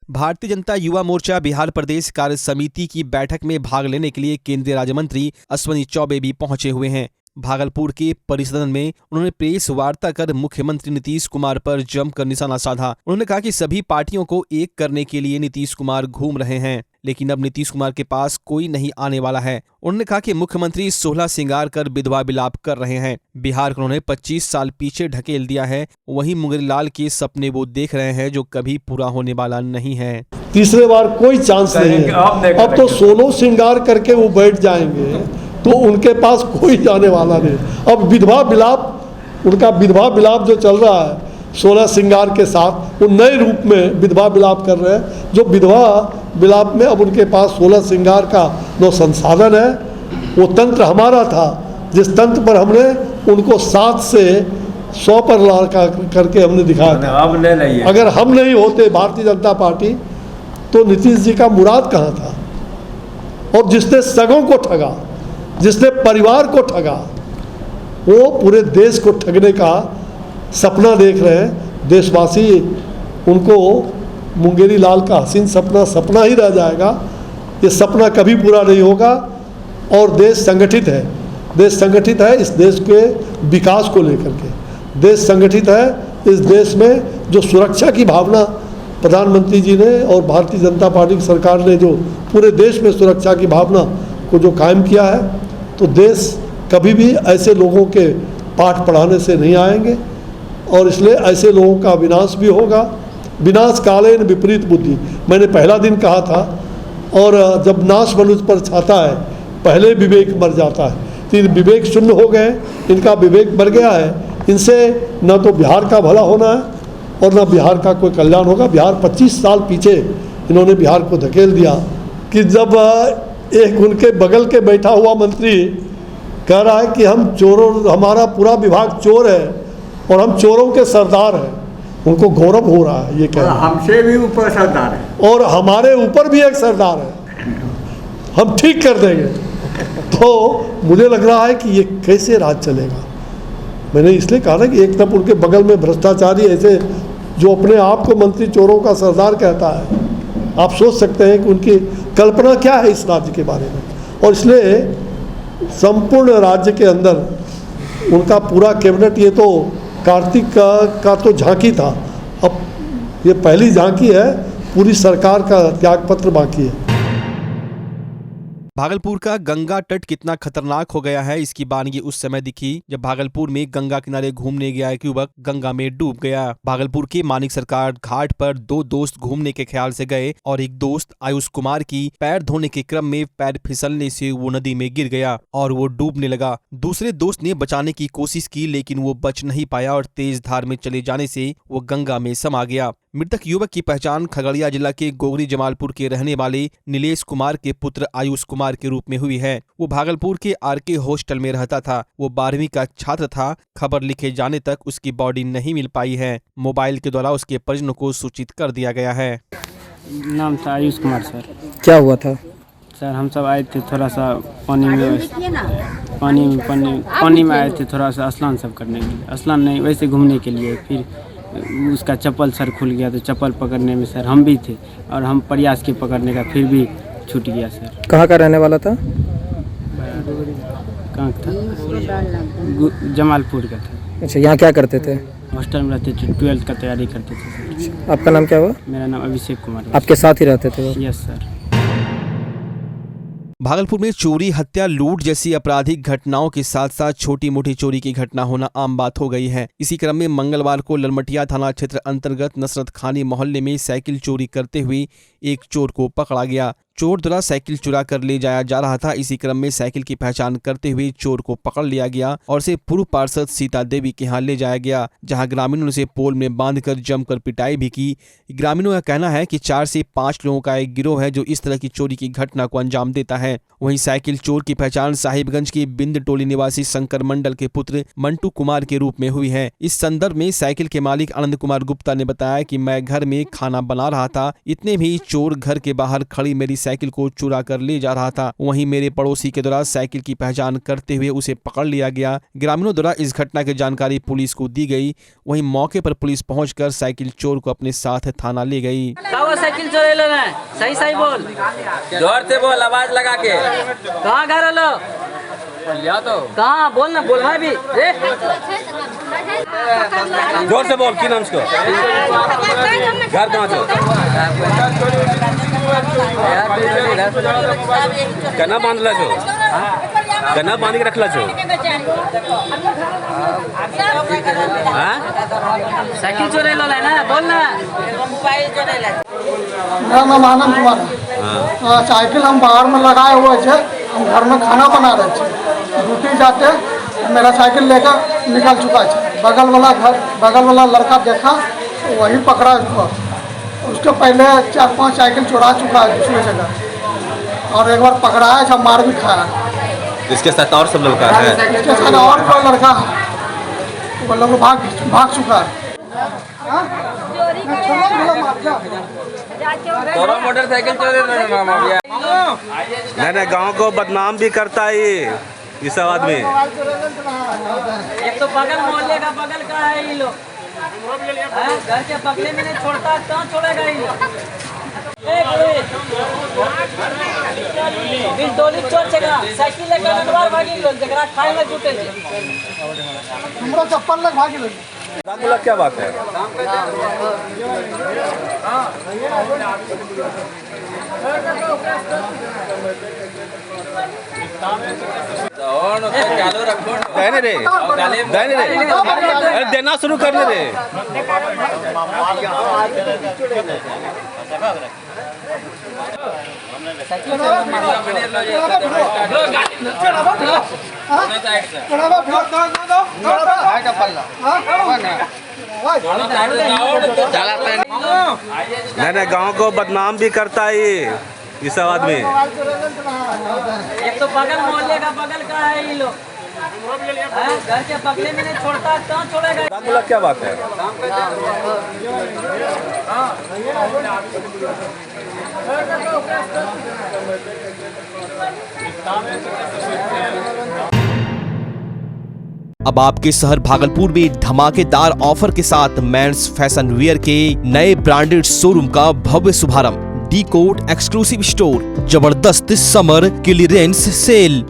भारतीय जनता युवा मोर्चा बिहार प्रदेश कार्य समिति की बैठक में भाग लेने के लिए केंद्रीय राज्य मंत्री अश्विनी चौबे भी पहुंचे हुए हैं। भागलपुर के परिसदन में उन्होंने प्रेस वार्ता कर मुख्यमंत्री नीतीश कुमार पर जमकर निशाना साधा। उन्होंने कहा कि सभी पार्टियों को एक करने के लिए नीतीश कुमार घूम रहे हैं, लेकिन अब नीतीश कुमार के पास कोई नहीं आने वाला है। उन्होंने कहा कि मुख्यमंत्री 16 श्रृंगार कर विधवा विलाप कर रहे हैं। बिहार को उन्होंने 25 साल पीछे ढकेल दिया है। वहीं मुंगेरी लाल के सपने वो देख रहे हैं जो कभी पूरा होने वाला नहीं है। तीसरे बार कोई चांस नहीं है। अब तो 16 श्रृंगार करके वो बैठ जाएंगे तो उनके पास कोई जाने वाला नहीं। अब विधवा विलाप, उनका विधवा विलाप जो चल रहा है 16 श्रृंगार के साथ, वो नए रूप में विधवा विलाप कर रहे हैं। जो विधवा विलाप में अब उनके पास 16 श्रृंगार का जो संसाधन है, वो तंत्र हमारा था, जिस तंत्र पर हमने उनको 7 से 100 पर लड़का करके हमने दिखाया था। अगर हम नहीं होते भारतीय जनता पार्टी तो नीतीश जी का मुराद कहाँ था? और जिसने सगों को ठगा, जिसने परिवार को ठगा, वो पूरे देश को ठगने का सपना देख रहे हैं। देशवासी उनको मुंगेरी लाल का हसीन सपना सपना ही रह जाएगा। ये सपना कभी पूरा नहीं होगा। और देश संगठित है, देश संगठित है इस देश के विकास को लेकर के। देश संगठित है इस देश में जो सुरक्षा की भावना प्रधानमंत्री जी ने और भारतीय जनता पार्टी की सरकार ने जो पूरे देश में सुरक्षा की भावना को जो कायम किया है, तो देश कभी भी ऐसे लोगों के पाठ पढ़ाने से नहीं आएंगे। और इसलिए ऐसे लोगों का विनाश भी होगा। विनाश कालेन विपरीत बुद्धि, मैंने पहला दिन कहा था। और जब नाश मनुष्य पर छाता है, पहले विवेक मर जाता है। तो विवेक शून्य हो गए, इनका विवेक मर गया है। इनसे न तो बिहार का भला होना है और न बिहार का कोई कल्याण होगा। बिहार 25 साल पीछे इन्होंने बिहार को धकेल दिया कि जब एक उनके बगल के बैठा हुआ मंत्री कह रहा है कि हम चोरों, हमारा पूरा विभाग चोर है और हम चोरों के सरदार हैं, उनको गौरव हो रहा है। ये कह रहा है हमसे भी ऊपर सरदार है और हमारे ऊपर भी एक सरदार है, हम ठीक कर देंगे। तो मुझे लग रहा है कि ये कैसे राज चलेगा। मैंने इसलिए कहा ना कि एक तरफ उनके बगल में भ्रष्टाचारी ऐसे जो अपने आप को मंत्री चोरों का सरदार कहता है, आप सोच सकते हैं कि उनकी कल्पना क्या है इस राज्य के बारे में। और इसलिए संपूर्ण राज्य के अंदर उनका पूरा कैबिनेट, ये तो कार्तिक का तो झांकी था, अब ये पहली झांकी है, पूरी सरकार का त्यागपत्र बाकी है। भागलपुर का गंगा तट कितना खतरनाक हो गया है, इसकी बानगी उस समय दिखी जब भागलपुर में गंगा किनारे घूमने गया एक युवक गंगा में डूब गया। भागलपुर के मानिक सरकार घाट पर 2 दोस्त घूमने के ख्याल से गए और एक दोस्त आयुष कुमार की पैर धोने के क्रम में पैर फिसलने से वो नदी में गिर गया और वो डूबने लगा। दूसरे दोस्त ने बचाने की कोशिश की, लेकिन वो बच नहीं पाया और तेज धार में चले जाने से वो गंगा में समा गया। मृतक युवक की पहचान खगड़िया जिला के गोगरी जमालपुर के रहने वाले नीलेश कुमार के पुत्र आयुष कुमार के रूप में हुई है। वो भागलपुर के आरके हॉस्टल में रहता था। वो 12वीं का छात्र था। खबर लिखे जाने तक उसकी बॉडी नहीं मिल पाई है। मोबाइल के द्वारा उसके परिजनों को सूचित कर दिया गया है। नाम था आयुष कुमार सर। क्या हुआ था सर? हम सब आए थे थोड़ा सा पानी में आए थे, थोड़ा सा स्नान सब करने के लिए, स्नान नहीं वैसे घूमने के लिए। फिर उसका चप्पल सर खुल गया, तो चप्पल पकड़ने में सर हम भी थे और हम प्रयास के पकड़ने का, फिर भी छूट गया सर। कहाँ का रहने वाला था? कहाँ था? जमालपुर का था। अच्छा, यहाँ क्या करते थे? हॉस्टल में रहते थे, 12th का तैयारी करते थे सर। आपका नाम क्या हुआ? मेरा नाम अभिषेक कुमार। आपके साथ ही रहते थे वो? Yes sir. भागलपुर में चोरी, हत्या, लूट जैसी आपराधिक घटनाओं के साथ साथ छोटी मोटी चोरी की घटना होना आम बात हो गई है। इसी क्रम में मंगलवार को ललमटिया थाना क्षेत्र अंतर्गत नसरत खानी मोहल्ले में साइकिल चोरी करते हुए एक चोर को पकड़ा गया। चोर द्वारा साइकिल चुरा कर ले जाया जा रहा था। इसी क्रम में साइकिल की पहचान करते हुए चोर को पकड़ लिया गया और उसे पूर्व पार्षद सीता देवी के यहाँ ले जाया गया, जहां ग्रामीणों ने उसे पोल में बांधकर जमकर पिटाई भी की। ग्रामीणों का कहना है कि 4 से 5 लोगों का एक गिरोह है जो इस तरह की चोरी की घटना को अंजाम देता है। वहीं साइकिल चोर की पहचान साहिबगंज की बिंद टोली निवासी शंकर मंडल के पुत्र मंटू कुमार के रूप में हुई है। इस संदर्भ में साइकिल के मालिक आनंद कुमार गुप्ता ने बताया कि मैं घर में खाना बना रहा था, इतने भी चोर घर के बाहर खड़ी मेरी साइकिल को चुरा कर ले जा रहा था। वहीं मेरे पड़ोसी के द्वारा साइकिल की पहचान करते हुए उसे पकड़ लिया गया। ग्रामीणों द्वारा इस घटना की जानकारी पुलिस को दी गई। वहीं मौके पर पुलिस पहुंचकर साइकिल चोर को अपने साथ थाना ले गई। साइकिल चोरे लो ना, सही सही बोल, जोर से बोल, आवाज लगा के। कहाँ घर लो, कहाँ बोल ना, बोल भी जोर से बोल, की नाम इसको, घर कहाँ छो, गन्ना बांधला छो, गन्ना बांध के रखला छो, साइकिल चोरे लो ना, बोल ना। मेरा नाम आनंद कुमार है। साइकिल हम बाहर में लगाए हुए थे, हम घर में खाना बना रहे थे, ड्यूटी जाते मेरा साइकिल लेकर निकल चुका है। बगल वाला लड़का देखा तो वही पकड़ा उसको। उसके पहले 4-5 साइकिल चुरा चुका है दूसरी जगह, और एक बार पकड़ाया था, मार भी खाया। इसके साथ और सब लड़का है? इसके साथ और कोई लड़का है, वो लोग भाग चुका है। मोटरसाइकिल चोरी नहीं, गांव को बदनाम भी करता है ये सब आदमी। एक तो बगल मोहल्ले का बगल का है ये लोग, घर के बगले में नहीं छोड़ता, कहाँ छोड़ेगा ये लोग। टोली चोर छेगा, साइकिल लेकर अनवार भागी लोग, जगरा खाए में जुटे थे। हमरा चप्पल लग भागी लोग। क्या बात है? चालू रखो, देने रे, देना शुरू करने रे। नहीं, गांव को बदनाम भी करता है ये सब आदमी। एक तो बगल मोहल्ले का बगल का है ये लोग, घर के बगले में नहीं छोड़ता, कहाँ छोड़ेगा। क्या बात है? अब आपके शहर भागलपुर में धमाकेदार ऑफर के साथ मेंस फैशन वियर के नए ब्रांडेड शोरूम का भव्य शुभारंभ। डी कोट एक्सक्लूसिव स्टोर, जबरदस्त summer clearance sale,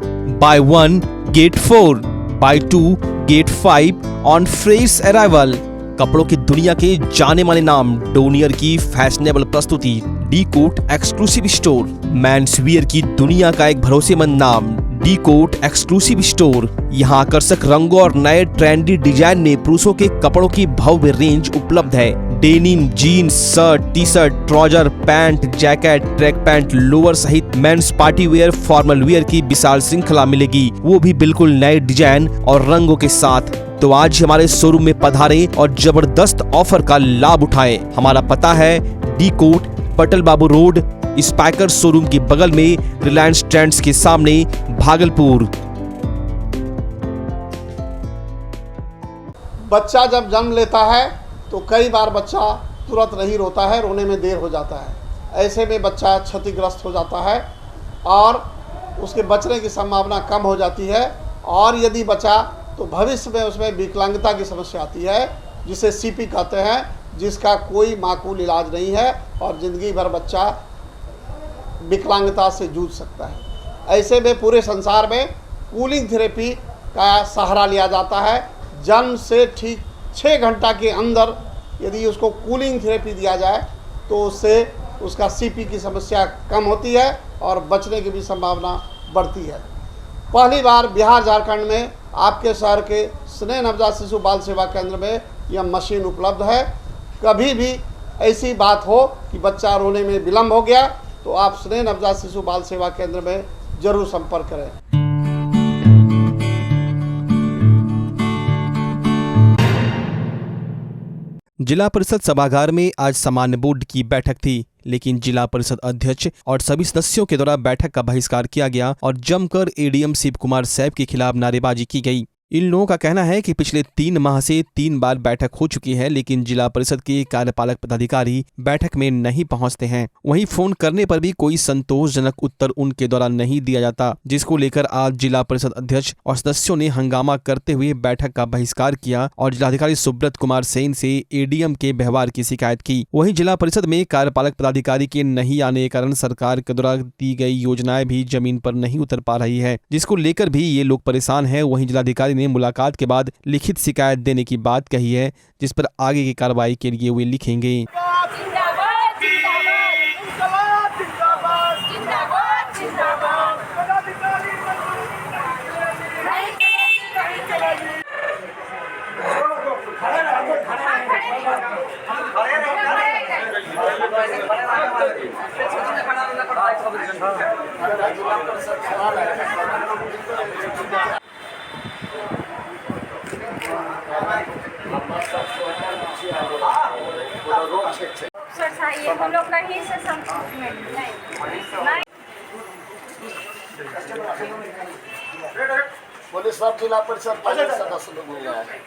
buy 1 get 4, buy 2 get 5 on fresh arrival. कपड़ों की दुनिया के जाने माने नाम डोनियर की फैशनेबल प्रस्तुति। D'cot exclusive store, mens wear की दुनिया का एक भरोसेमंद नाम। डी कोट एक्सक्लूसिव स्टोर, यहाँ आकर्षक रंगों और नए ट्रेंडी डिजाइन में पुरुषों के कपड़ों की भव्य रेंज उपलब्ध है। Denim, jeans, shirt, T shirt, trouser, pant, jacket, track pant, lower सहित men's party wear, formal wear की विशाल श्रृंखला मिलेगी, वो भी बिल्कुल नए डिजाइन और रंगों के साथ। तो आज हमारे शोरूम में पधारें और जबरदस्त ऑफर का लाभ उठाएं। हमारा पता है डी कोट, पटल बाबू रोड, स्पाइकर शोरूम के बगल में, रिलायंस ट्रेंड्स के सामने, भागलपुर। बच्चा जब जन्म लेता है तो कई बार बच्चा तुरंत नहीं रोता है, रोने में देर हो जाता है। ऐसे में बच्चा क्षतिग्रस्त हो जाता है और उसके बचने की संभावना कम हो जाती है। और यदि बचा तो भविष्य में उसमें विकलांगता की समस्या आती है, जिसे सीपी कहते हैं, जिसका कोई माकूल इलाज नहीं है और ज़िंदगी भर बच्चा विकलांगता से जूझ सकता है। ऐसे में पूरे संसार में कूलिंग थेरेपी का सहारा लिया जाता है। जन्म से ठीक 6 घंटा के अंदर यदि उसको कूलिंग थेरेपी दिया जाए तो उससे उसका सीपी की समस्या कम होती है और बचने की भी संभावना बढ़ती है। पहली बार बिहार झारखंड में आपके शहर के स्नेह नवजात शिशु बाल सेवा केंद्र में यह मशीन उपलब्ध है। कभी भी ऐसी बात हो कि बच्चा रोने में विलम्ब हो गया तो आप स्नेह नवजात शिशु बाल सेवा केंद्र में जरूर संपर्क करें। जिला परिषद सभागार में आज सामान्य बोर्ड की बैठक थी, लेकिन जिला परिषद अध्यक्ष और सभी सदस्यों के द्वारा बैठक का बहिष्कार किया गया और जमकर एडीएम शिव कुमार सैफ के खिलाफ नारेबाजी की गई। इन लोगों का कहना है कि पिछले 3 माह से 3 बार बैठक हो चुकी है, लेकिन जिला परिषद के कार्यपालक पदाधिकारी बैठक में नहीं पहुंचते हैं। वहीं फोन करने पर भी कोई संतोषजनक उत्तर उनके द्वारा नहीं दिया जाता, जिसको लेकर आज जिला परिषद अध्यक्ष और सदस्यों ने हंगामा करते हुए बैठक का बहिष्कार किया और जिलाधिकारी सुब्रत कुमार सेन से एडीएम के व्यवहार की शिकायत की। वहीं जिला परिषद में कार्यपालक पदाधिकारी के नहीं आने के कारण सरकार के द्वारा दी गई योजनाएं भी जमीन पर नहीं उतर पा रही है, जिसको लेकर भी ये लोग परेशान हैं। वहीं जिलाधिकारी ने मुलाकात के बाद लिखित शिकायत देने की बात कही है, जिस पर आगे की कार्रवाई के लिए वे लिखेंगे। हम लोग कहीं से संपर्क में नहीं पुलिस सब जिला परिषद सदस्य लोग मिल रहा है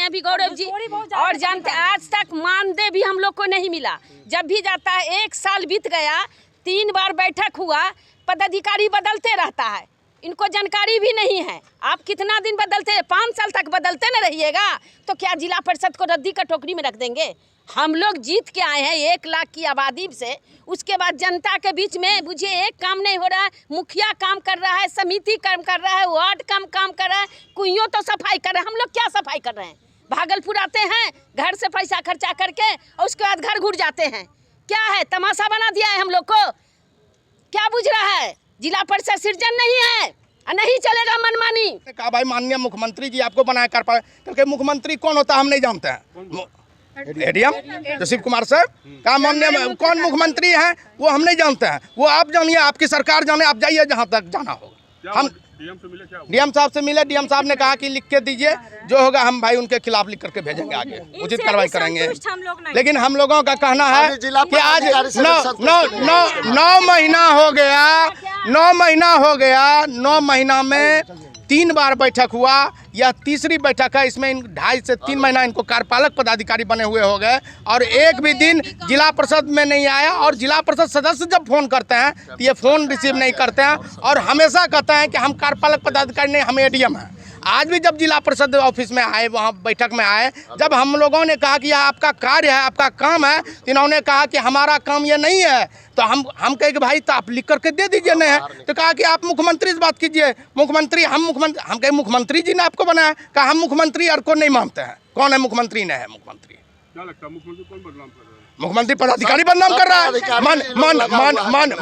अभी गौरव जी, और जानते आज तक मानदेय भी हम लोग को नहीं मिला। जब भी जाता है 1 साल बीत गया, 3 बार बैठक हुआ, पदाधिकारी बदलते रहता है, इनको जानकारी भी नहीं है। आप कितना दिन बदलते, 5 साल तक बदलते न रहिएगा तो क्या जिला परिषद को रद्दी का टोकरी में रख देंगे? हम लोग जीत के आए हैं 1 लाख की आबादी से, उसके बाद जनता के बीच में बुझिए एक काम नहीं हो रहा है। मुखिया काम कर रहा है, समिति काम कर रहा है, वार्ड काम कर रहा है, कुइयों तो सफाई कर रहे हैं। हम लोग क्या सफाई कर रहे हैं? भागलपुर आते हैं, घर से पैसा खर्चा करके और उसके बाद घर घुट जाते हैं। क्या है, तमाशा बना दिया है हम लोग को? क्या बुझ रहा है? जिला परिषद सृजन नहीं है, नहीं चलेगा मनमानी। कहा भाई माननीय मुख्यमंत्री जी आपको बनाया कर पाए, क्योंकि मुख्यमंत्री कौन होता है हम नहीं जानते हैं। एडीएम शिव कुमार साहब का माननीय कौन मुख्यमंत्री हैं वो हम नहीं जानते हैं। वो आप जानिए, आपकी सरकार जाने, आप जाइए जहाँ तक जाना होगा। हम डीएम साहब से मिले, डीएम साहब ने कहा कि लिख के दीजिए, जो होगा हम भाई उनके खिलाफ लिख करके भेजेंगे, आगे उचित कार्रवाई करेंगे। लेकिन हम लोगों का कहना है कि आज 9 महीना हो गया, 9 महीना में 3 बार बैठक हुआ, यह तीसरी बैठक है। इसमें 2.5 से 3 महीना इनको कार्यपालक पदाधिकारी बने हुए हो गए और एक भी दिन जिला परिषद में नहीं आया। और जिला परिषद सदस्य जब फोन करते हैं तो ये फ़ोन रिसीव नहीं करते हैं और हमेशा कहते हैं कि हम कार्यपालक पदाधिकारी नहीं, हम एडीएम हैं। आज भी जब जिला परिषद ऑफिस में आए, वहाँ बैठक में आए, जब हम लोगों ने कहा कि यह आपका कार्य है, आपका काम है, इन्होंने कहा कि हमारा काम ये नहीं है। तो हम कहे कि भाई तो आप लिख करके दे दीजिए नहीं है। तो कहा कि आप मुख्यमंत्री से बात कीजिए। मुख्यमंत्री हम कहे मुख्यमंत्री जी ने आपको बनाया। कहा हम मुख्यमंत्री और को नहीं मानते हैं। कौन है मुख्यमंत्री? नहीं है मुख्यमंत्री। क्या लगता है मुख्यमंत्री कौन बदनाम कर रहा है? मुख्यमंत्री पदाधिकारी बदनाम कर रहा है।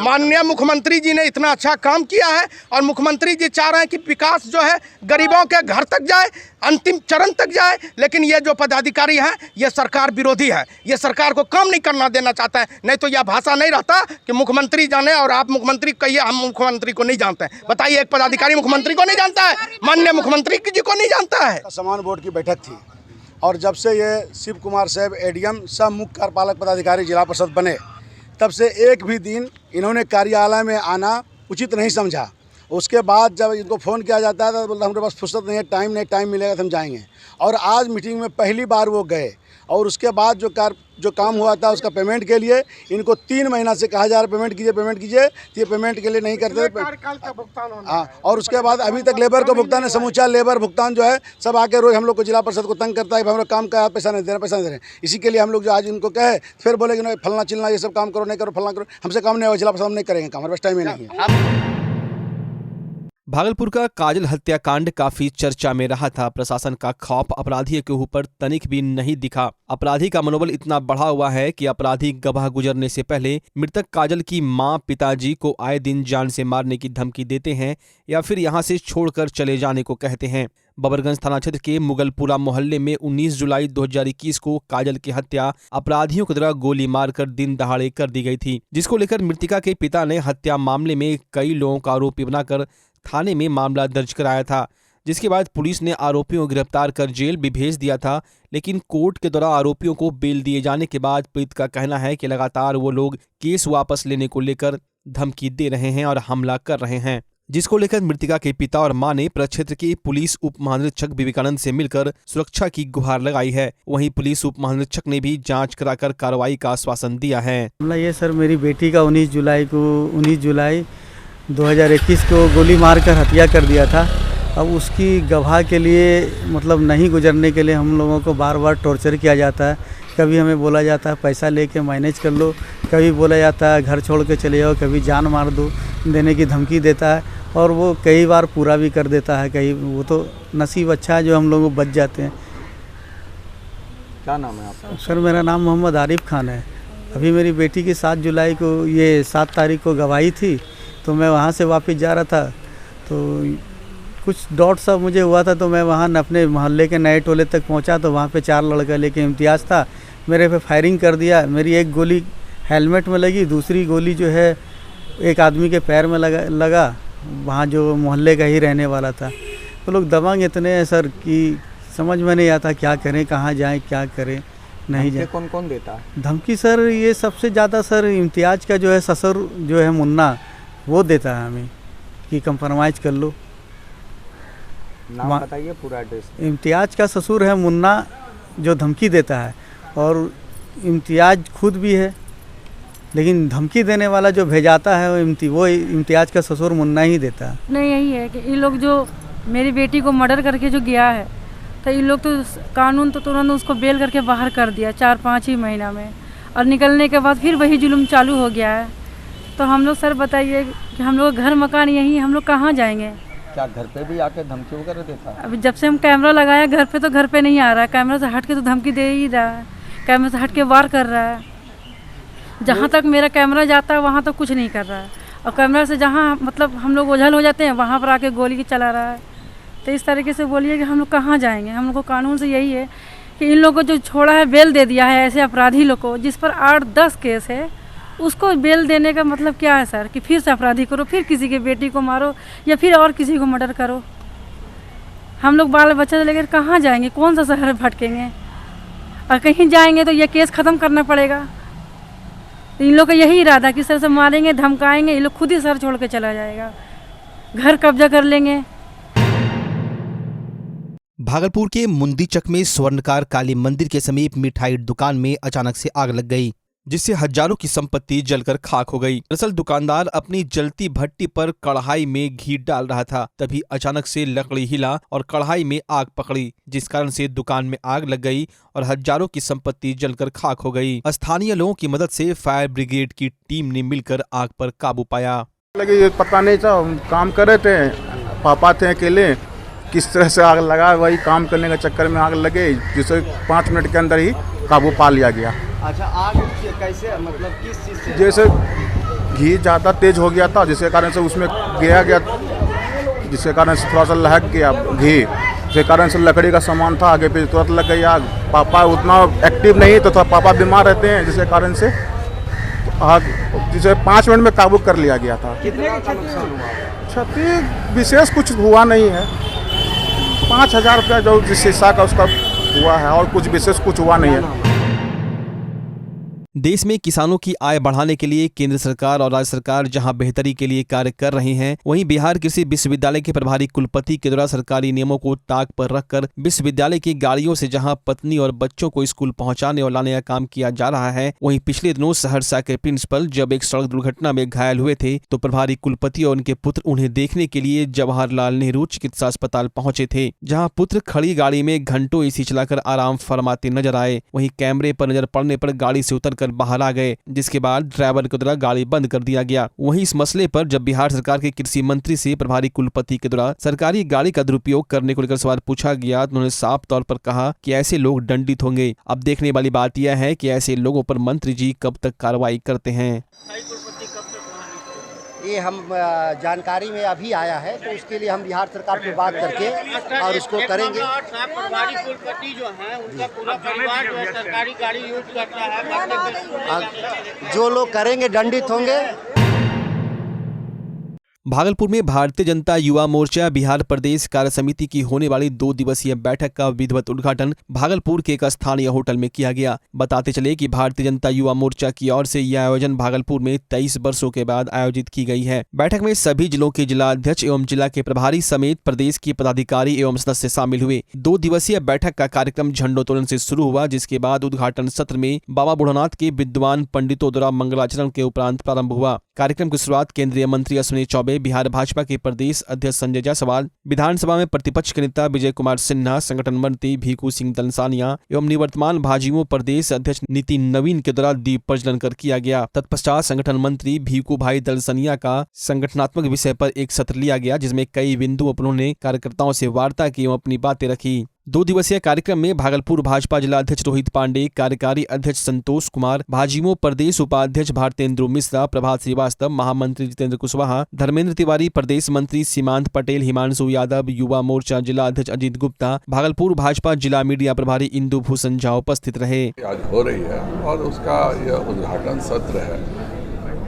माननीय मुख्यमंत्री जी ने इतना अच्छा काम किया है और मुख्यमंत्री जी चाह रहे हैं कि विकास जो है गरीबों के घर तक जाए, अंतिम चरण तक जाए। लेकिन ये जो पदाधिकारी हैं ये सरकार विरोधी है, ये सरकार को काम नहीं करना देना चाहता है। नहीं तो यह भाषा नहीं रहता कि मुख्यमंत्री जाने और आप मुख्यमंत्री कहिए हम मुख्यमंत्री को नहीं जानते हैं। बताइए, एक पदाधिकारी मुख्यमंत्री को नहीं जानता है, माननीय मुख्यमंत्री जी को नहीं जानता है। समान बोर्ड की बैठक थी और जब से ये शिव कुमार साहब एडीएम सब मुख्य कार्यपालक पदाधिकारी जिला परिषद बने, तब से एक भी दिन इन्होंने कार्यालय में आना उचित नहीं समझा। उसके बाद जब इनको फ़ोन किया जाता है तो बोलता हमारे पास फुर्सत नहीं है, टाइम मिलेगा तो हम जाएंगे। और आज मीटिंग में पहली बार वो गए और उसके बाद जो काम हुआ था उसका पेमेंट के लिए इनको 3 महीना से कहा जा रहा पेमेंट कीजिए, तो ये पेमेंट के लिए नहीं करते। हाँ, और उसके बाद अभी तक लेबर का भुगतान है, समूचा लेबर भुगतान जो है सब आके रोज हम लोग को जिला परिषद को तंग करता है कि हम लोग काम का पैसा नहीं दे रहे। इसी के लिए हम लोग जो आज इनको कहे फिर बोले कि नहीं फलना चिलना ये सब काम करो, नहीं करो, फलना करो, हमसे काम नहीं होगा, जिला परिषद नहीं करेंगे काम, हमारे पास टाइम ही नहीं है। भागलपुर का काजल हत्याकांड काफी चर्चा में रहा था। प्रशासन का खौफ अपराधी के ऊपर तनिक भी नहीं दिखा। अपराधी का मनोबल इतना बढ़ा हुआ है कि अपराधी गवाह गुजरने से पहले मृतक काजल की मां पिताजी को आए दिन जान से मारने की धमकी देते हैं या फिर यहां से छोड़कर चले जाने को कहते हैं। बबरगंज थाना क्षेत्र के मुगलपुरा मोहल्ले में 19 जुलाई 2021 को काजल की हत्या अपराधियों के द्वारा गोली मारकर दिन दहाड़े कर दी गई थी, जिसको लेकर मृतका के पिता ने हत्या मामले में कई लोगों का आरोपी बनाकर थाने में मामला दर्ज कराया था, जिसके बाद पुलिस ने आरोपियों को गिरफ्तार कर जेल भी भेज दिया था। लेकिन कोर्ट के द्वारा आरोपियों को बेल दिए जाने के बाद पीड़ित का कहना है कि लगातार वो लोग केस वापस लेने को लेकर धमकी दे रहे हैं और हमला कर रहे हैं। जिसको लेकर मृतिका के पिता और मां ने प्रक्षेत्र के पुलिस उप महानिरीक्षक विवेकानंद से मिलकर सुरक्षा की गुहार लगाई है। वहीं पुलिस उप महानिरीक्षक ने भी जांच कराकर कार्रवाई का आश्वासन दिया है। ये सर, मेरी बेटी का 19 जुलाई 2021 को गोली मारकर हत्या कर दिया था। अब उसकी गवाह के लिए मतलब नहीं गुजरने के लिए हम लोगों को बार बार टॉर्चर किया जाता है। कभी हमें बोला जाता है पैसा लेके मैनेज कर लो, कभी बोला जाता है घर छोड़ के चले जाओ, कभी जान मार दो देने की धमकी देता है और वो कई बार पूरा भी कर देता है। कहीं वो तो नसीब अच्छा है जो हम लोग बच जाते हैं। क्या नाम है आपका? सर, मेरा नाम मोहम्मद आरिफ खान है। अभी मेरी बेटी की 7 तारीख को गवाही थी, तो मैं वहाँ से वापस जा रहा था, तो कुछ डाउट सा मुझे हुआ था, तो मैं वहाँ अपने मोहल्ले के नए टोले तक पहुँचा, तो वहाँ पे 4 लड़का लेके इम्तियाज़ था, मेरे पे फायरिंग कर दिया। मेरी एक गोली हेलमेट में लगी, दूसरी गोली जो है एक आदमी के पैर में लगा वहाँ जो मोहल्ले का ही रहने वाला था। तो लोग दबंग इतने हैं सर कि समझ में नहीं आता क्या करें, कहाँ जाएं, क्या करें, नहीं जाए। कौन कौन देता है धमकी? सर, ये सबसे ज़्यादा सर इम्तियाज़ का जो है ससुर जो है मुन्ना, वो देता है हमें कि कंप्रोमाइज़ कर लो। नाम बताइए, पूरा एड्रेस। इम्तियाज़ का ससुर है मुन्ना जो धमकी देता है, और इम्तियाज़ खुद भी है, लेकिन धमकी देने वाला जो भेजाता है वो इम्तियाज़ का ससुर मुन्ना ही देता है। नहीं, यही है कि ये लोग जो मेरी बेटी को मर्डर करके जो गया है, तो ये लोग तो कानून तो तुरंत उसको बेल करके बाहर कर दिया 4-5 ही महीना में, और निकलने के बाद फिर वही जुल्म चालू हो गया है। तो हम लोग सर बताइए कि हम लोग घर मकान यही, हम लोग कहाँ जाएंगे? क्या घर पे भी आके धमकी वगैरह देता है? अभी जब से हम कैमरा लगाया घर पे, तो घर पे नहीं आ रहा है, कैमरा से हट के तो धमकी दे ही रहा है, कैमरा से हट के वार कर रहा है। जहाँ तक मेरा कैमरा जाता है वहाँ तो कुछ नहीं कर रहा है, और कैमरा से जहाँ मतलब हम लोग ओझल हो जाते हैं वहाँ पर आके गोली चला रहा है। तो इस तरीके से बोलिए कि हम लोग कहाँ जाएंगे? हम लोग को कानून से यही है कि इन लोगों को जो छोड़ा है, बेल दे दिया है ऐसे अपराधी लोग को जिस पर 8-10 केस है, उसको बेल देने का मतलब क्या है सर? कि फिर से अपराधी करो, फिर किसी की बेटी को मारो, या फिर और किसी को मर्डर करो। हम लोग बाल बच्चे लेकर कहाँ जाएंगे? कौन सा शहर भटकेंगे? और कहीं जाएंगे तो ये केस ख़त्म करना पड़ेगा। इन लोग का यही इरादा कि सर से मारेंगे, धमकाएंगे, ये लोग खुद ही सर छोड़ के चला जाएगा, घर कब्जा कर लेंगे। भागलपुर के मुंदीचक में स्वर्णकार काली मंदिर के समीप मिठाई दुकान में अचानक से आग लग गई, जिससे हजारों की संपत्ति जलकर खाक हो गई। दरअसल दुकानदार अपनी जलती भट्टी पर कढ़ाई में घी डाल रहा था, तभी अचानक से लकड़ी हिला और कढ़ाई में आग पकड़ी, जिस कारण से दुकान में आग लग गई और हजारों की संपत्ति जलकर खाक हो गई। स्थानीय लोगों की मदद से फायर ब्रिगेड की टीम ने मिलकर आग पर काबू पाया। लगे पता नहीं था, हम काम कर रहे थे, पापा थे अकेले, किस तरह से आग लगा, वही काम करने के चक्कर में आग लगे, जिसे 5 मिनट के अंदर ही काबू पा लिया गया। अच्छा, आग कैसे, मतलब किस चीज़ से? जैसे घी ज़्यादा तेज हो गया था, जिसके कारण से उसमें गया, जिसके कारण से थोड़ा सा लहक गया घी, जिसके कारण से लकड़ी का सामान था, आगे पे तुरंत लग गई आग। पापा उतना एक्टिव नहीं तो था, पापा बीमार रहते हैं, जिसके कारण से आग जिसे 5 मिनट में काबू कर लिया गया था। कितने का नुकसान हुआ? क्षति विशेष कुछ हुआ नहीं है, 5,000 रुपया जो जिस हिस्सा का उसका हुआ है, और कुछ विशेष कुछ हुआ नहीं है। देश में किसानों की आय बढ़ाने के लिए केंद्र सरकार और राज्य सरकार जहां बेहतरी के लिए कार्य कर रही हैं, वहीं बिहार कृषि विश्वविद्यालय के प्रभारी कुलपति के द्वारा सरकारी नियमों को ताक पर रखकर विश्वविद्यालय की गाड़ियों से जहां पत्नी और बच्चों को स्कूल पहुंचाने और लाने का काम किया जा रहा है, वहीं पिछले दिनों सहरसा के प्रिंसिपल जब एक सड़क दुर्घटना में घायल हुए थे, तो प्रभारी कुलपति और उनके पुत्र उन्हें देखने के लिए जवाहरलाल नेहरू चिकित्सा अस्पताल पहुंचे थे, जहाँ पुत्र खड़ी गाड़ी में घंटों एसी चलाकर आराम फरमाते नजर आए। वहीं कैमरे पर नजर पड़ने पर गाड़ी से उतर बाहर आ गए, जिसके बाद ड्राइवर के द्वारा गाड़ी बंद कर दिया गया। वहीं इस मसले पर जब बिहार सरकार के कृषि मंत्री से प्रभारी कुलपति के द्वारा सरकारी गाड़ी का दुरुपयोग करने को लेकर सवाल पूछा गया, तो उन्होंने साफ तौर पर कहा कि ऐसे लोग दंडित होंगे। अब देखने वाली बात यह है कि ऐसे लोगों पर मंत्री जी कब तक कार्रवाई करते हैं। ये हम जानकारी में अभी आया है, तो उसके लिए हम बिहार सरकार से बात करके और उसको करेंगे। प्रभारी कुलपति जो है उनका पूरा परिवार जो है सरकारी गाड़ी यूज करता है, जो लोग करेंगे दंडित होंगे। भागलपुर में भारतीय जनता युवा मोर्चा बिहार प्रदेश कार्य समिति की होने वाली 2 दिवसीय बैठक का विधिवत उद्घाटन भागलपुर के एक स्थानीय होटल में किया गया। बताते चले कि भारतीय जनता युवा मोर्चा की ओर से यह आयोजन भागलपुर में 23 वर्षों के बाद आयोजित की गई है। बैठक में सभी जिलों के जिला अध्यक्ष एवं जिला के प्रभारी समेत प्रदेश के पदाधिकारी एवं सदस्य शामिल हुए। 2 दिवसीय बैठक का कार्यक्रम झंडोत्तोलन से शुरू हुआ, जिसके बाद उद्घाटन सत्र में बाबा बुढ़नाथ के विद्वान पंडितों द्वारा मंगलाचरण के उपरांत प्रारंभ हुआ। कार्यक्रम की शुरुआत केंद्रीय मंत्री अश्विनी चौबे, बिहार भाजपा के प्रदेश अध्यक्ष संजय जायसवाल, विधानसभा में प्रतिपक्ष के नेता विजय कुमार सिन्हा, संगठन मंत्री भीखू सिंह दलसानिया एवं निवर्तमान भाजपा प्रदेश अध्यक्ष नितिन नवीन के द्वारा दीप प्रज्वलन कर किया गया। तत्पश्चात संगठन मंत्री भीखू भाई दलसानिया का संगठनात्मक विषय पर एक सत्र लिया गया, जिसमें कई बिंदुओं पर उन्होंने कार्यकर्ताओं से वार्ता की एवं अपनी बातें रखी। 2 दिवसीय कार्यक्रम में भागलपुर भाजपा जिला अध्यक्ष रोहित पांडे, कार्यकारी अध्यक्ष संतोष कुमार, भाजपा प्रदेश उपाध्यक्ष भारतेंद्र मिश्रा, प्रभात श्रीवास्तव, महामंत्री जितेंद्र कुशवाहा, धर्मेंद्र तिवारी, प्रदेश मंत्री सीमांत पटेल, हिमांशु यादव, युवा मोर्चा जिला अध्यक्ष अजीत गुप्ता, भागलपुर भाजपा जिला मीडिया प्रभारी इंदु भूषण झा उपस्थित रहे। आज हो रही है और उसका यह उद्घाटन सत्र है।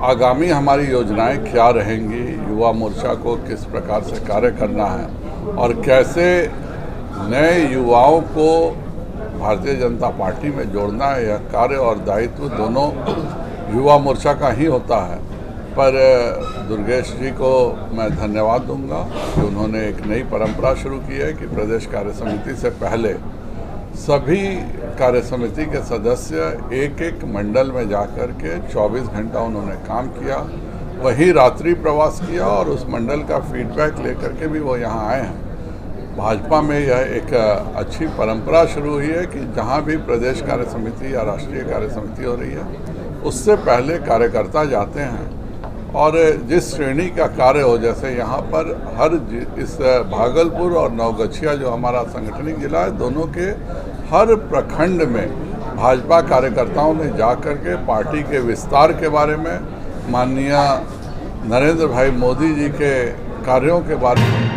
आगामी हमारी योजनाएं क्या रहेंगी, युवा मोर्चा को किस प्रकार से कार्य करना है और कैसे नए युवाओं को भारतीय जनता पार्टी में जोड़ना है, यह कार्य और दायित्व दोनों युवा मोर्चा का ही होता है। पर दुर्गेश जी को मैं धन्यवाद दूंगा कि उन्होंने एक नई परंपरा शुरू की है कि प्रदेश कार्य समिति से पहले सभी कार्य समिति के सदस्य एक मंडल में जाकर के 24 घंटा उन्होंने काम किया, वहीं रात्रि प्रवास किया और उस मंडल का फीडबैक लेकर के भी वो यहाँ आए हैं। भाजपा में यह एक अच्छी परंपरा शुरू हुई है कि जहाँ भी प्रदेश कार्य समिति या राष्ट्रीय कार्य समिति हो रही है, उससे पहले कार्यकर्ता जाते हैं और जिस श्रेणी का कार्य हो, जैसे यहाँ पर इस भागलपुर और नवगछिया जो हमारा संगठनिक जिला है, दोनों के हर प्रखंड में भाजपा कार्यकर्ताओं ने जाकर के पार्टी के विस्तार के बारे में, माननीय नरेंद्र भाई मोदी जी के कार्यों के बारे में।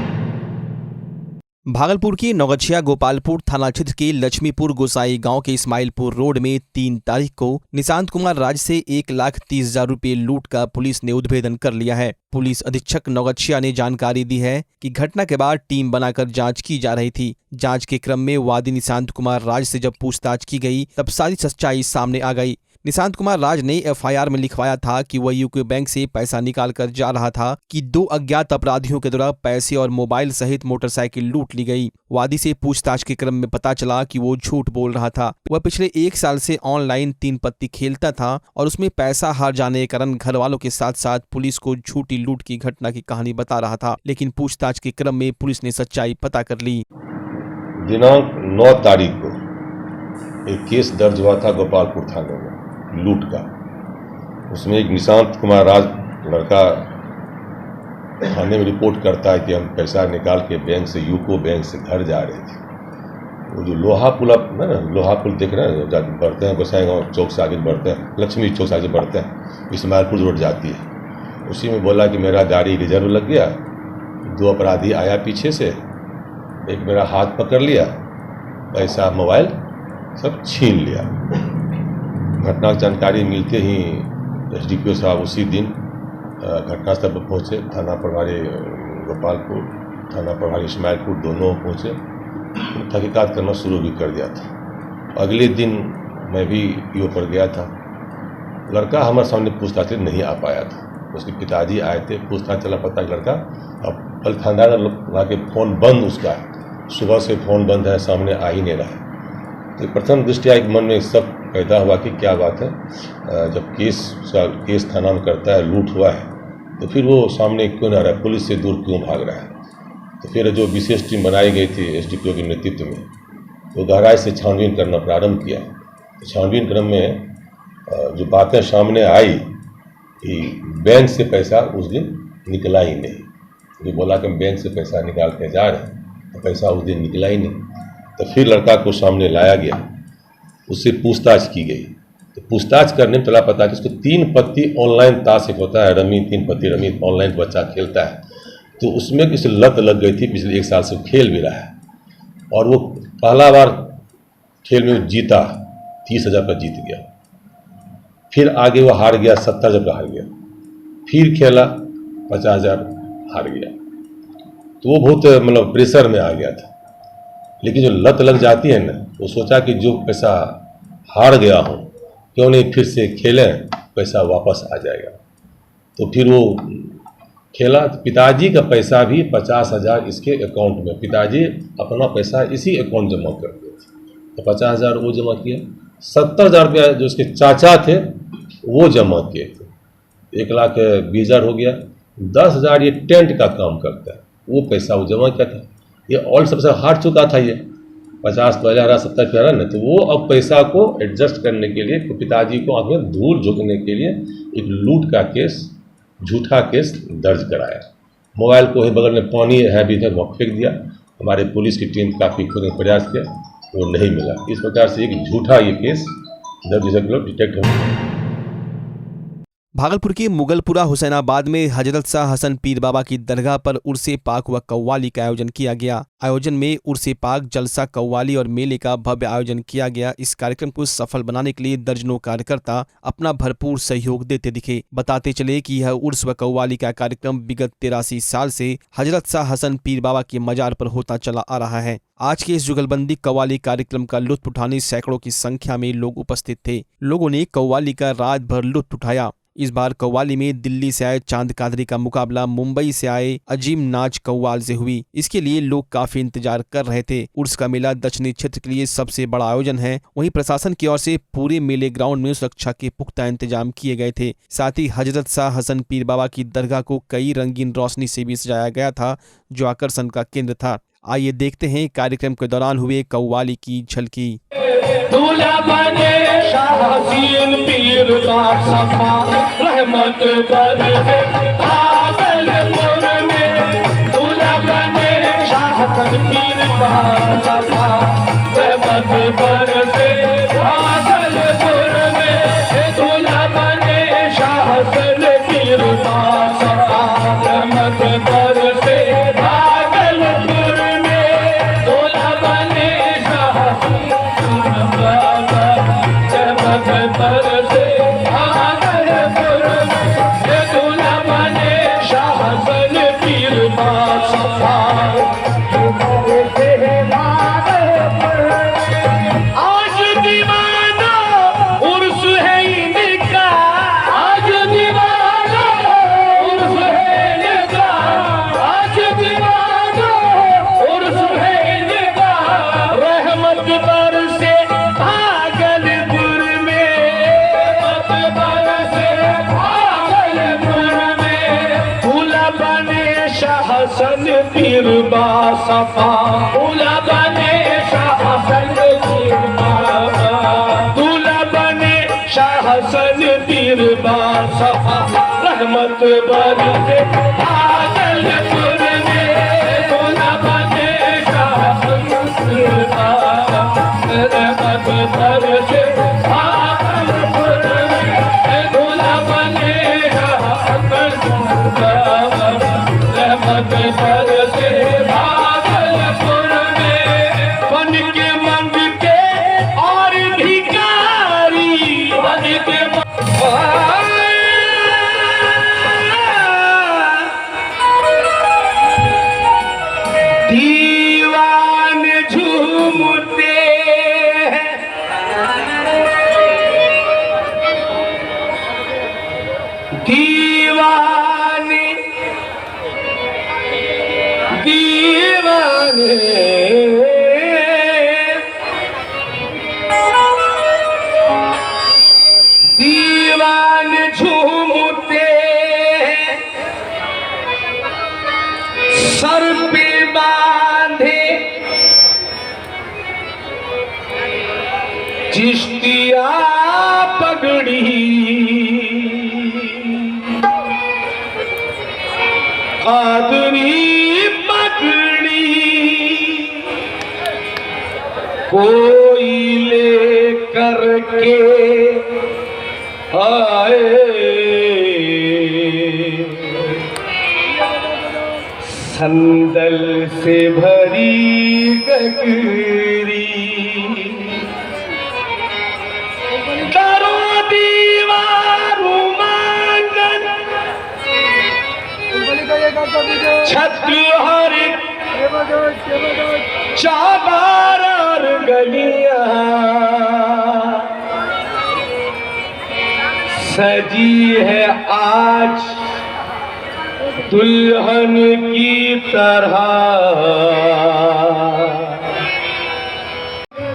भागलपुर की नवगछिया गोपालपुर थाना क्षेत्र के लक्ष्मीपुर गोसाई गांव के इस्माइलपुर रोड में 3 तारीख को निशांत कुमार राज से 1,30,000 रुपये लूट का पुलिस ने उद्भेदन कर लिया है। पुलिस अधीक्षक नवगछिया ने जानकारी दी है कि घटना के बाद टीम बनाकर जांच की जा रही थी। जांच के क्रम में वादी निशांत कुमार राज से जब पूछताछ की गई, तब सारी सच्चाई सामने आ गई। निशांत कुमार राज ने एफआईआर में लिखवाया था कि वह यूको बैंक से पैसा निकाल कर जा रहा था कि 2 अज्ञात अपराधियों के द्वारा पैसे और मोबाइल सहित मोटरसाइकिल लूट ली गई। वादी से पूछताछ के क्रम में पता चला कि वो झूठ बोल रहा था। वह पिछले 1 साल से ऑनलाइन 3 पत्ती खेलता था और उसमें पैसा हार जाने के कारण घर वालों के साथ साथ पुलिस को झूठी लूट की घटना की कहानी बता रहा था। लेकिन पूछताछ के क्रम में पुलिस ने सच्चाई पता कर ली। दिनांक 9 तारीख को एक केस दर्ज हुआ था गोपालपुर थाने में लूट का। उसमें एक निशांत कुमार राज लड़का थाने में रिपोर्ट करता है कि हम पैसा निकाल के बैंक से, यूको बैंक से घर जा रहे थे। वो जो लोहा पुल लोहा पुल देख रहे हैं, जब बढ़ते हैं गोसाई गाँव चौक से आगे बढ़ते हैं, लक्ष्मी चौक से आगे बढ़ते हैं, इस्माइलपुर रोड जाती है। उसी में बोला कि मेरा गाड़ी रिजर्व लग गया, 2 अपराधी आया पीछे से, एक मेरा हाथ पकड़ लिया, पैसा मोबाइल सब छीन लिया। घटना की जानकारी मिलते ही एसडीपीओ साहब उसी दिन घटनास्थल पर पहुँचे। थाना प्रभारी गोपालपुर, थाना प्रभारी इस्माइलपुर दोनों पहुँचे, तहकीकात करना शुरू भी कर दिया था। अगले दिन मैं भी पीओ पर गया था। लड़का हमारे सामने पूछताछ नहीं आ पाया था। उसके पिताजी आए थे, पूछताछ चला, पता लड़का अब कल खानदान लगा के फ़ोन बंद, उसका सुबह से फ़ोन बंद है, सामने आ ही नहीं रहा है। तो प्रथम दृष्टया एक मन में सब पैदा हुआ कि क्या बात है, जब केस थाना में करता है, लूट हुआ है, तो फिर वो सामने क्यों ना रहा है, पुलिस से दूर क्यों भाग रहा है। तो फिर जो विशेष टीम बनाई गई थी एसडीपीओ के नेतृत्व में, तो गहराई से छानबीन करना प्रारंभ किया। तो छानबीन क्रम में जो बातें सामने आई कि बैंक से पैसा उस दिन निकला ही नहीं। जो बोला कि बैंक से पैसा निकाल के जा रहे हैं, तो पैसा उस दिन निकला ही नहीं। तो फिर लड़का को सामने लाया गया, उससे पूछताछ की गई। तो पूछताछ करने में चला पता कि उसको 3 पत्ती ऑनलाइन ताश एक होता है, रमी, 3 पत्ती रमी ऑनलाइन बच्चा खेलता है, तो उसमें किसी लत लग गई थी। पिछले 1 साल से खेल भी रहा है और वो पहला बार खेल में जीता, 30,000 का जीत गया। फिर आगे वो हार गया, 70,000 का हार गया। फिर खेला 50,000, हार गया। तो वो बहुत मतलब प्रेशर में आ गया था। लेकिन जो लत लग जाती है ना, वो सोचा कि जो पैसा हार गया हूँ क्यों नहीं फिर से खेलें, पैसा वापस आ जाएगा। तो फिर वो खेला। पिताजी का पैसा भी 50,000 इसके अकाउंट में, पिताजी अपना पैसा इसी अकाउंट जमा करते थे। तो 50,000 वो जमा किया, 70,000 रुपया जो उसके चाचा थे वो जमा किए थे, 1,20,000 हो गया। 10,000 ये टेंट का काम करता है, वो पैसा वो जमा किया था। ये ऑल सबसे हार चुका था, ये 50 पहले हरा 70 पे हरा ना। तो वो अब पैसा को एडजस्ट करने के लिए, पिताजी को आँख में धूल झोंकने के लिए एक लूट का केस, झूठा केस दर्ज कराया। मोबाइल को ही बगल में पानी है भी था, वहाँ फेंक दिया। हमारे पुलिस की टीम काफ़ी खोजने का प्रयास किया, वो नहीं मिला। इस प्रकार से एक झूठा ये केस दर्ज डिटेक्ट हो गया। भागलपुर के मुगलपुरा हुसैनाबाद में हजरत शाह हसन पीर बाबा की दरगाह पर उर्से पाक व कव्वाली का आयोजन किया गया। आयोजन में उर्से पाक, जलसा, कव्वाली और मेले का भव्य आयोजन किया गया। इस कार्यक्रम को सफल बनाने के लिए दर्जनों कार्यकर्ता अपना भरपूर सहयोग देते दिखे। बताते चले कि यह उर्स व कव्वाली का कार्यक्रम विगत 83 साल से हजरत शाह हसन पीर बाबा के मजार पर होता चला आ रहा है। आज के इस जुगलबंदी कव्वाली कार्यक्रम का लुत्फ उठाने सैकड़ों की संख्या में लोग उपस्थित थे। लोगों ने कव्वाली का रात भर लुत्फ उठाया। इस बार कव्वाली में दिल्ली से आए चांद कादरी का मुकाबला मुंबई से आए अजीम नाज कव्वाल से हुई। इसके लिए लोग काफी इंतजार कर रहे थे। उर्स का मेला दक्षिणी क्षेत्र के लिए सबसे बड़ा आयोजन है। वहीं प्रशासन की ओर से पूरे मेले ग्राउंड में सुरक्षा के पुख्ता इंतजाम किए गए थे। साथ ही हजरत शाह हसन पीर बाबा की दरगाह को कई रंगीन रोशनी से भी सजाया गया था, जो आकर्षण का केंद्र था। आइए देखते हैं कार्यक्रम के दौरान हुए कव्वाली की झलकी। दूल्हा बने शाह हसीन पीर का सफा, रहमत बरसे भागलपुर में। दूल्हा बने शाह हसन पीर का सफा, रहमत बरसे भागलपुर में। दूल्हा बने शाह हसन पीर का सफा, रहमत बरसे भागलपुर में। दूल्हा बने शाह बरसे भागलपुर में। दूल्हा बने शाह हसन पीर का सफा, आज दीवाना उर्स है इनका, आज दीवाना उर्स है इनका, आज दीवाना उर्स है इनका। रहमत बरसे भागलपुर में, रहमत बरसे भागलपुर में। दूल्हा बने शाह हसन पीर बा सफा, दूल्हा बने शाह हसन पीर बा, दूल्हा बने शाह हसन पीर बा सफा, रहमत बरसे भागलपुर में। दूल्हा बने शाह हसन पीर बा, रहमत बरसे भागलपुर में। दूल्हा बने शाह हसन पीर बा, रहमत बरसे भागलपुर में। बन के मंगते और भिखारी, बन के दीवान झूमते हैं, दीवाने दीवाने दीवान झूमते हैं, सर पे बांधे चिश्तिया पगड़ी, कादरी पगड़ी कोई ले करके आए। संदल से भरी गगरी, दरो दीवारू मांगन छत हर चादर और गलियां सजी है आज दुल्हन की तरह।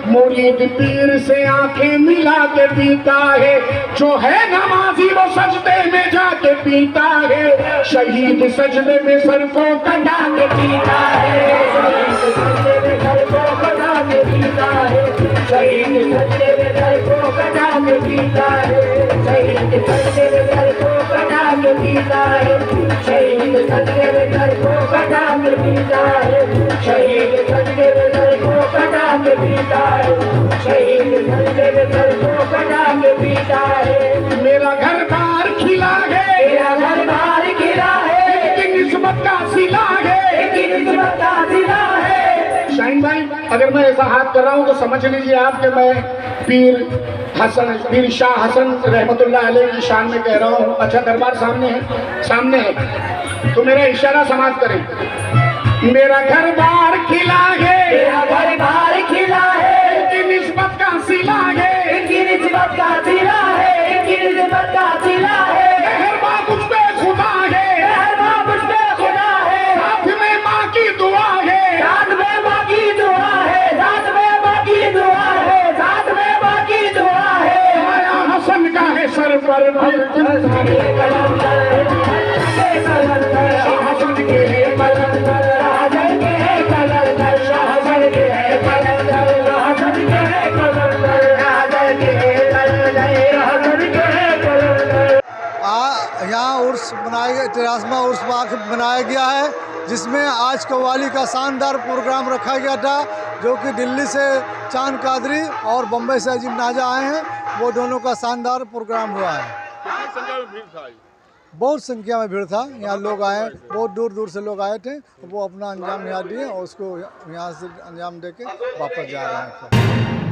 मुरीद पीर से आंखें मिला के पीता है, जो है नमाजी वो सजदे में जाके पीता है, शहीद सजदे में सर को कटा के पीता है, सजदे में सर को कटा के पीता है, शहीद सजदे में सर को कटा के पीता है, शहीद सजदे में सर को कटा के पीता है, शहीद सजदे में सर को कटा के पीता है, शहीद सजदे में सर को कटा के पीता है, शहीद सजदे में सर को कटा के पीता है। मेरा घर बार खिला है, मेरा घर बार खिला है, लेकिन निस्बत का सिला है, लेकिन निस्बत का सिला है। शाहीन भाई, अगर मैं ऐसा हाथ कर रहा हूँ तो समझ लीजिए आप कि मैं पीर शाह हसन रहमतुल्लाह अलैह की शान में कह रहा हूँ। अच्छा, दरबार सामने है तो मेरा इशारा समाप्त करें। मेरा घर बार खिला है, मेरा घर बार खिला है, लेकिन निस्बत का सिला है, लेकिन निस्बत का सिला है, लेकिन निस्बत का सिला है। मेहरबान मुझ पे खुदा है, मेहरबान मुझ पे खुदा है, साथ में माँ की दुआ है, साथ में माँ की दुआ है, साथ में माँ की दुआ है, साथ में माँ की दुआ है। माया हसन का है सर पर हसन के है कलंदर, यहाँ उर्स बनाया गया, 83वां उर्स पाक बनाया गया है, जिसमें आज कव्वाली का शानदार प्रोग्राम रखा गया था, जो कि दिल्ली से चांद कादरी और बम्बई से अजीम नाजा आए हैं। वो दोनों का शानदार प्रोग्राम हुआ है। बहुत संख्या में भीड़ था, यहाँ लोग आए, बहुत दूर दूर से लोग आए थे, वो अपना अंजाम यहाँ दिए और उसको यहाँ से अंजाम दे के वापस जा रहे हैं।